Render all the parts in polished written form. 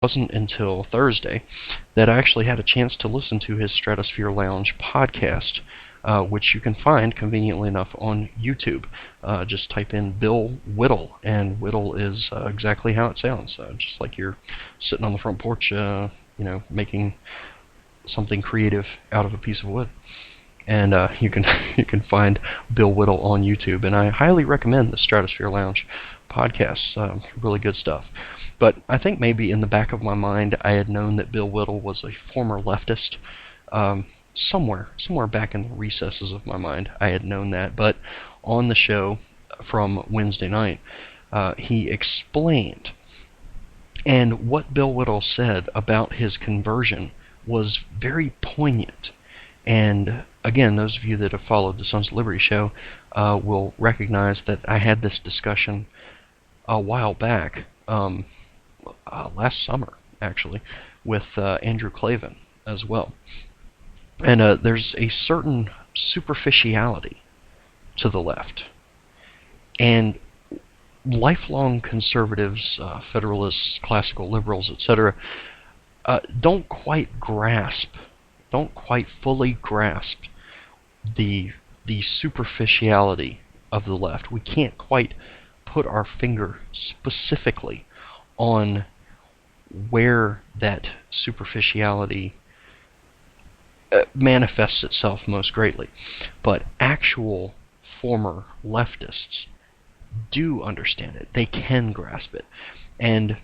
wasn't until Thursday that I actually had a chance to listen to his Stratosphere Lounge podcast, which you can find conveniently enough on YouTube. Just type in Bill Whittle, and Whittle is exactly how it sounds, just like you're sitting on the front porch, making something creative out of a piece of wood. And you can find Bill Whittle on YouTube, and I highly recommend the Stratosphere Lounge podcast. Really good stuff. But I think maybe in the back of my mind I had known that Bill Whittle was a former leftist. Somewhere back in the recesses of my mind I had known that. But on the show from Wednesday night, he explained, and what Bill Whittle said about his conversion was very poignant. And again, those of you that have followed the Sons of Liberty show will recognize that I had this discussion a while back, last summer actually, with Andrew Klavan as well. And there's a certain superficiality to the left. And lifelong conservatives, federalists, classical liberals, etc., don't quite fully grasp the superficiality of the left. We can't quite put our finger specifically on where that superficiality manifests itself most greatly. But actual former leftists do understand it. They can grasp it. And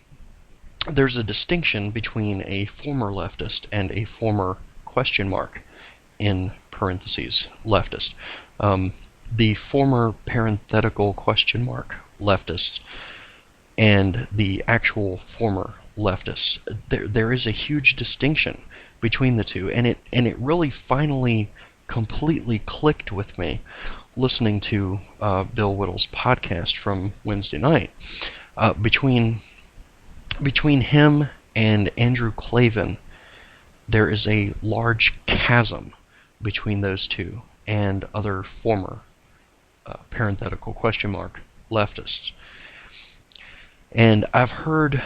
there's a distinction between a former leftist and a former question mark in parentheses leftist. The former parenthetical question mark leftists and the actual former leftists, there is a huge distinction between the two, and it really finally completely clicked with me listening to Bill Whittle's podcast from Wednesday night. Between him and Andrew Klavan, there is a large chasm between those two and other former parenthetical question mark leftists. And I've heard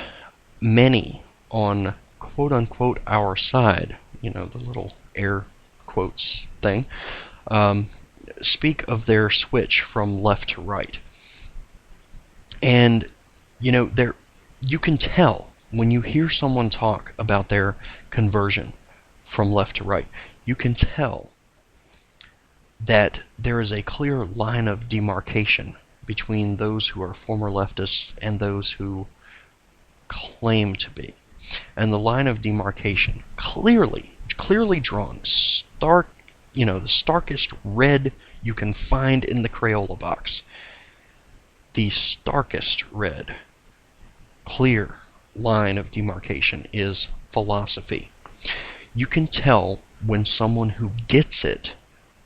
many on quote-unquote our side, the little air quotes thing, speak of their switch from left to right. And, you can tell when you hear someone talk about their conversion from left to right, you can tell that there is a clear line of demarcation between those who are former leftists and those who claim to be. And the line of demarcation, clearly drawn, stark, the starkest red you can find in the Crayola box. The starkest red, clear line of demarcation is philosophy. You can tell when someone who gets it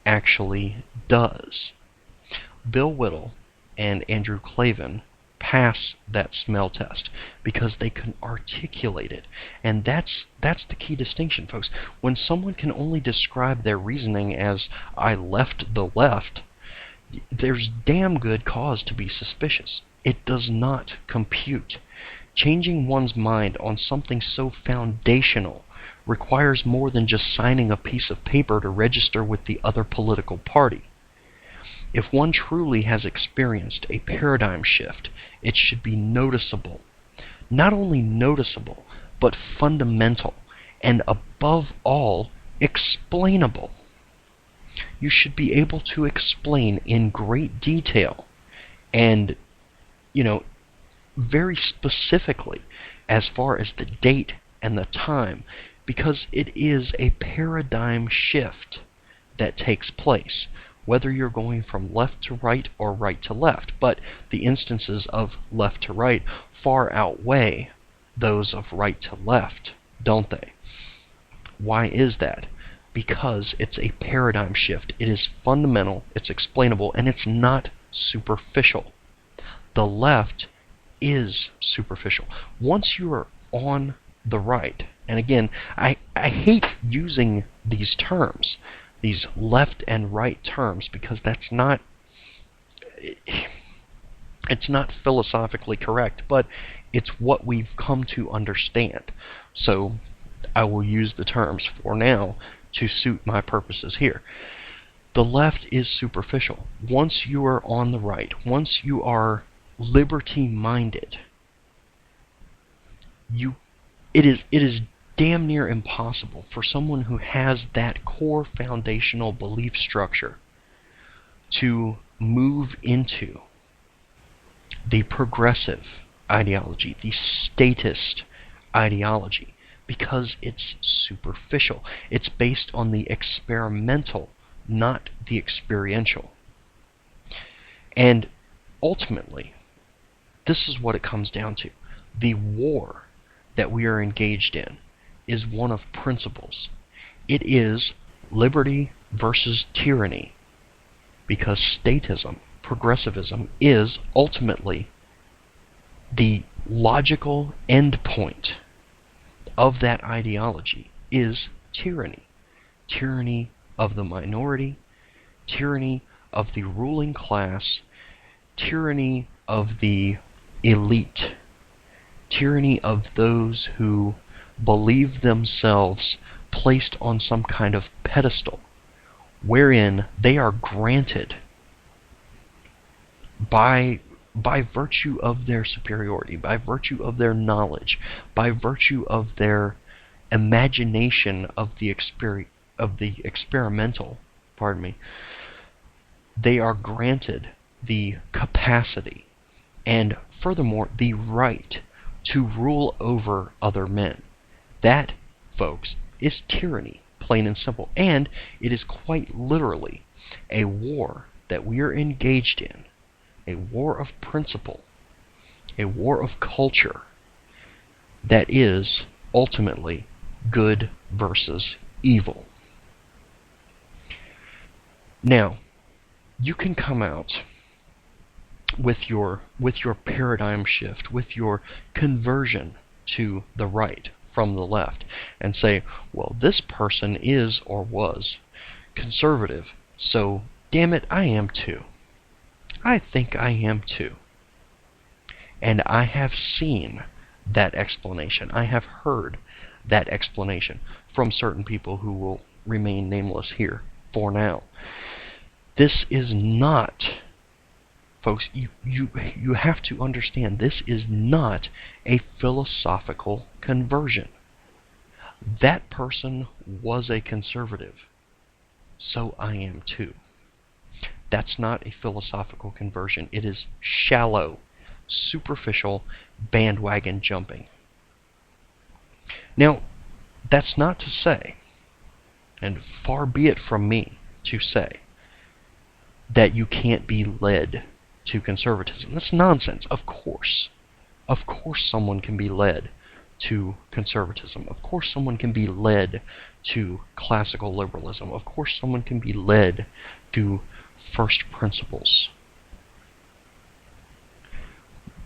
actually does. Bill Whittle and Andrew Klavan pass that smell test because they can articulate it. And that's the key distinction, folks. When someone can only describe their reasoning as, I left the left, there's damn good cause to be suspicious. It does not compute. Changing one's mind on something so foundational requires more than just signing a piece of paper to register with the other political party. If one truly has experienced a paradigm shift, it should be noticeable. Not only noticeable, but fundamental, and above all, explainable. You should be able to explain in great detail and, very specifically as far as the date and the time, because it is a paradigm shift that takes place, whether you're going from left to right or right to left. But the instances of left to right far outweigh those of right to left, don't they? Why is that? Because it's a paradigm shift. It is fundamental, it's explainable, and it's not superficial. The left is superficial. Once you are on the right, and again, I hate using these terms, these left and right terms, because it's not philosophically correct, but It's what we've come to understand. So I will use the terms for now to suit my purposes here. The left is superficial. Once you are on the right, once you are liberty-minded, it is damn near impossible for someone who has that core foundational belief structure to move into the progressive ideology, the statist ideology, because it's superficial. It's based on the experimental, not the experiential. And ultimately, this is what it comes down to. The war that we are engaged in is one of principles. It is liberty versus tyranny, because statism, progressivism, is ultimately the logical endpoint of that ideology is tyranny. Tyranny of the minority, tyranny of the ruling class, tyranny of the elite, tyranny of those who believe themselves placed on some kind of pedestal, wherein they are granted by virtue of their superiority, by virtue of their knowledge, by virtue of their imagination of the experimental, they are granted the capacity and furthermore the right to rule over other men. That, folks, is tyranny, plain and simple. And it is quite literally a war that we are engaged in, a war of principle, a war of culture that is ultimately good versus evil. Now, you can come out with your paradigm shift, with your conversion to the right from the left, and say, well, this person is or was conservative, so damn it, I am too. I think I am too. And I have seen that explanation. I have heard that explanation from certain people who will remain nameless here for now. This is not, folks, you have to understand, this is not a philosophical conversion. That person was a conservative, so I am too. That's not a philosophical conversion. It is shallow, superficial bandwagon jumping. Now, that's not to say, and far be it from me to say, that you can't be led to conservatism. That's nonsense. Of course someone can be led to conservatism. Of course someone can be led to classical liberalism. Of course someone can be led to first principles.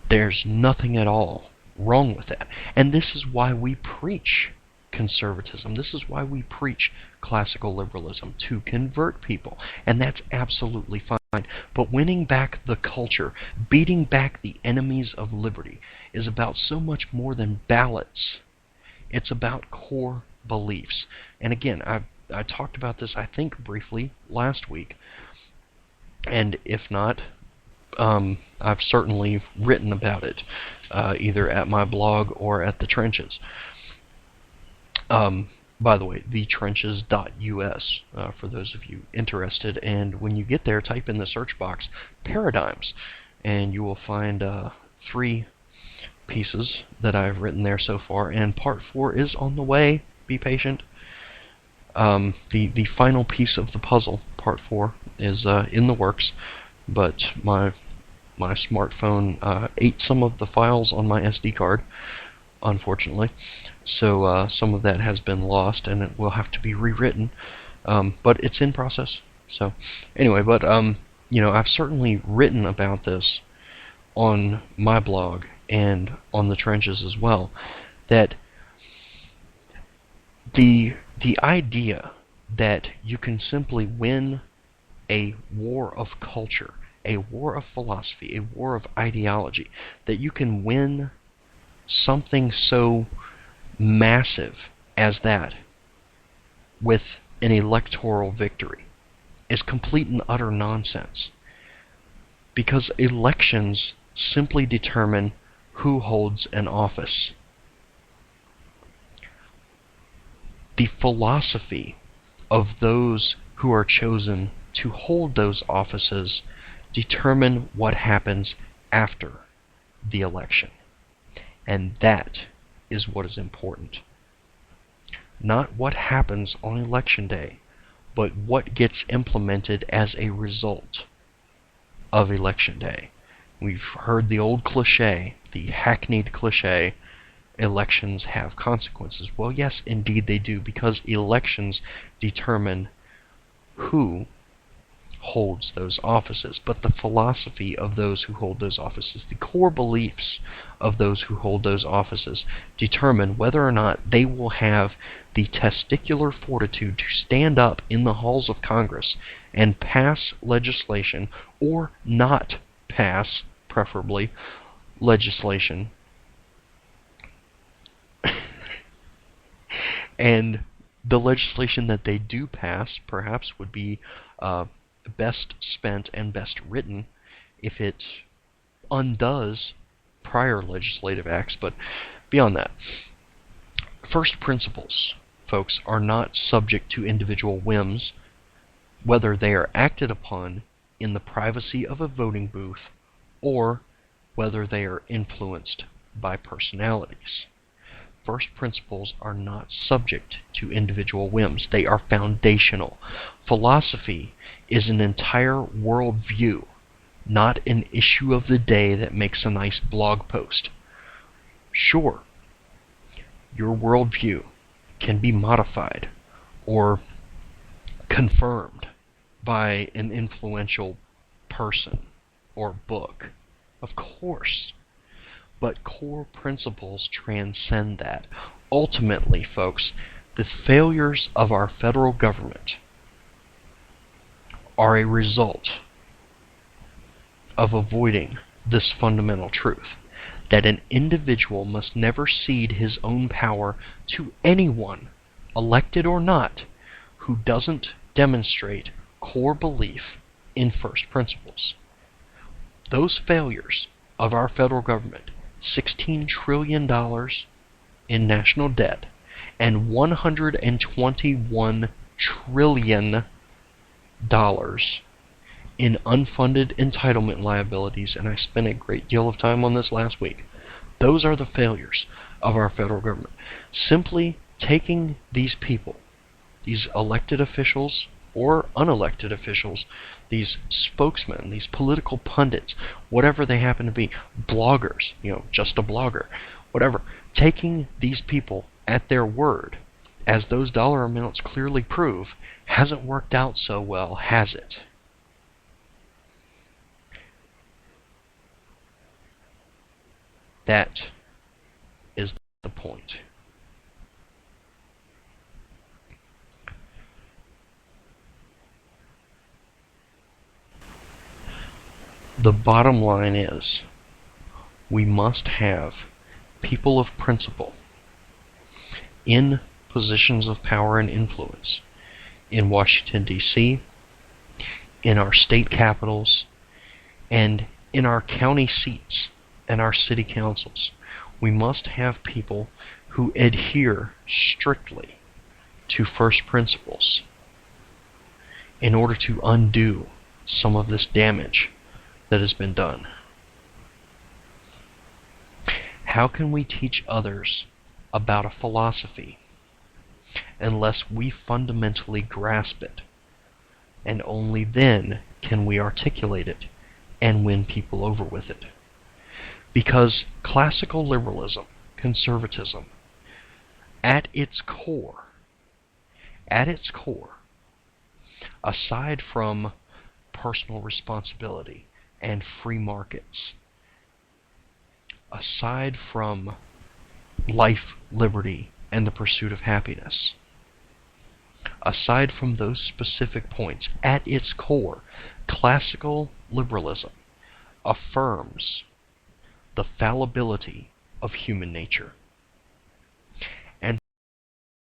There's nothing at all wrong with that. And this is why we preach conservatism. This is why we preach classical liberalism, to convert people. And that's absolutely fine. But winning back the culture, beating back the enemies of liberty, is about so much more than ballots. It's about core beliefs. And again, I talked about this, I think, briefly last week. And if not, I've certainly written about it, either at my blog or at the Trenches. By the way, thetrenches.us, for those of you interested. And when you get there, type in the search box paradigms, and you will find 3 pieces that I've written there so far. And part 4 is on the way. Be patient. The final piece of the puzzle, part 4, is in the works, but my smartphone ate some of the files on my SD card, unfortunately. So some of that has been lost, and it will have to be rewritten. But it's in process. So anyway, but I've certainly written about this on my blog and on the Trenches as well. That the idea that you can simply win a war of culture, a war of philosophy, a war of ideology, that you can win something so massive as that with an electoral victory is complete and utter nonsense. Because elections simply determine who holds an office. The philosophy of those who are chosen to hold those offices determine what happens after the election. And that is what is important. Not what happens on election day, but what gets implemented as a result of election day. We've heard the old cliche, the hackneyed cliche, elections have consequences. Well, yes, indeed they do, because elections determine who holds those offices. But the philosophy of those who hold those offices, the core beliefs of those who hold those offices, determine whether or not they will have the testicular fortitude to stand up in the halls of Congress and pass legislation, or not pass, preferably, legislation. And the legislation that they do pass perhaps would be best spent and best written if it undoes prior legislative acts. But beyond that, first principles, folks, are not subject to individual whims, whether they are acted upon in the privacy of a voting booth or whether they are influenced by personalities. First principles are not subject to individual whims. They are foundational. Philosophy is an entire worldview, not an issue of the day that makes a nice blog post. Sure, your worldview can be modified or confirmed by an influential person or book, of course. But core principles transcend that. Ultimately, folks, the failures of our federal government are a result of avoiding this fundamental truth, that an individual must never cede his own power to anyone, elected or not, who doesn't demonstrate core belief in first principles. Those failures of our federal government, $16 trillion in national debt, and $121 trillion in unfunded entitlement liabilities, and I spent a great deal of time on this last week. Those are the failures of our federal government. Simply taking these people, these elected officials or unelected officials, these spokesmen, these political pundits, whatever they happen to be, bloggers, just a blogger, whatever, taking these people at their word, as those dollar amounts clearly prove, hasn't worked out so well, has it? That is the point. The bottom line is, we must have people of principle in positions of power and influence in Washington, D.C., in our state capitals, and in our county seats and our city councils. We must have people who adhere strictly to first principles in order to undo some of this damage that has been done. How can we teach others about a philosophy unless we fundamentally grasp it? And only then can we articulate it and win people over with it. Because classical liberalism, conservatism, at its core, aside from personal responsibility and free markets, aside from life, liberty, and the pursuit of happiness, aside from those specific points, at its core, classical liberalism affirms the fallibility of human nature.